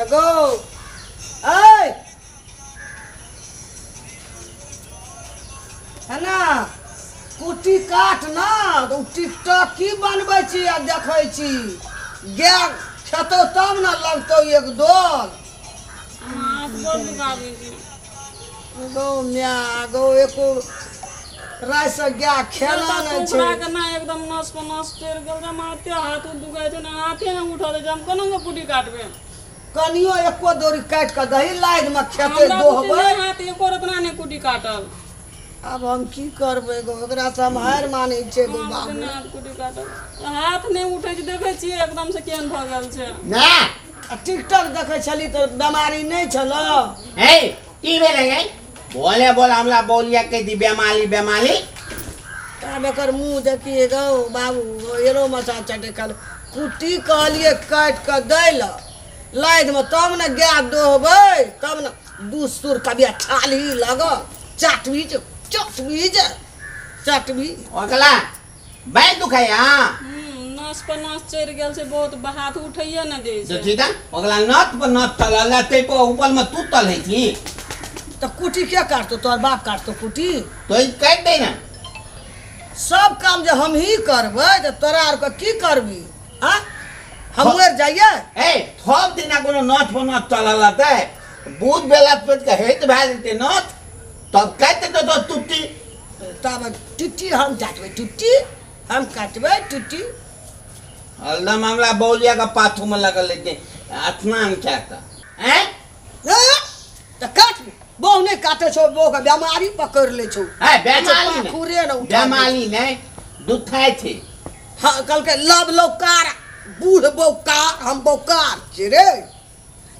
एगो ऐ है ना कुटी काट ना तो टिकटॉक की बनबै छी आ देखै छी गाय खेतौ तब ना लगतौ एक दोल गौ म्या गौ एको राय से गाय खेला नहीं छै ना एकदम नस को नस टेर गेल रे माते हाथ दुखाय छै ना हाथे न उठले जे हम कोना के कुटी काटबे कनियो एको दोरी काट के दही लाइन में खेते दोहबै हाथ एको रत्ना ने कुटी काटल अब हम की करबै गो एकरा से हम हार मानै छै गो बाबू ना कुटी काटल हाथ ने उठै छै देखै छी एकदम से केहन भ गेल छै ना टिकटॉक देखै छली तो बीमारी नहीं छलो ए की भेलै गै बोले बोल हमला बोलिया के दी बेमाली बेमाली तब एकर मुंह देखिए गो बाबू एरो मचा चटे कल कुटी कहलिए काट के दै ल लाइन में तब न गाय दोहबै तब न दूसुर कबिया ठाली लग चटवी ओकला बैठ दुखाय हां नस पर नस चढ़ गेल छै बहुत हाथ उठैए न दै छै तो ठीक है ओकला नट पर नट तलला ते पर ऊपर में तू तल है की तो कुटी क्या काटतो तोर बाप काटतो कुटी तो ई काट दे ना सब काम जो हम ही करबै तो तोरा आर के की करबी हां हम मर जाइए ए थोप दिना कोनो नट पर नट तलला ते बूथ बेला पे के हेत भा देते नट तब काट दे तो टूटी तब टुट्टी हम काटबै टुट्टी हम काटबै टुट्टी हल्दा मामला बोलिया का पाथू में लगल लेते स्नान चाहता हैं तो काट बहु नहीं काटे छो बहु का बीमारी पकड़ ले छो है बेमाली खुरे न उठा बेमाली नहीं दुखाय थे हाँ कल के लब लौकार बूढ़ बौकार हम बौकार छे रे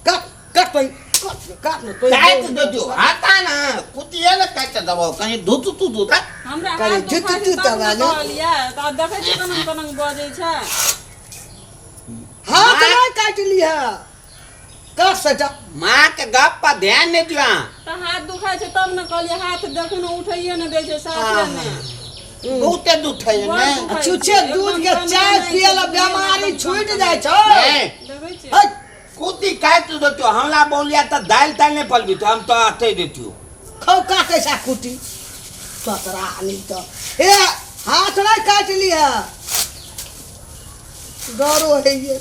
काट काट पई काट न तो काट दो जो आता ना कुतिया न काट दबो कहीं धुत तू धुता हमरा करे हाथ झुत दुखाय झुत छै आवाज। तब कहलियै त देखै छी कनन कनन बजै छै हाथ नहीं काट लिया काट सटा मां के गप पर ध्यान नहीं दिया त हाथ दुखाय छै तब न कहलियै हाथ देखू न उठैए न दै छै साथे ने बहुते दुखाय बहुत ने दुखाय छुछे छै, दूध एकदम के कम चाय नहीं पियला छै, बीमारी एकदम छूट कम जाय नहीं छो ए देखै छी हट कुती काट दो तो हमला बोलिया त दाल ताल नहीं पलबी तो हम तो अते देतियो खौ काटे सा कुटी ततरा नहीं तो ए हाथ नहीं काट लिया डरो है ये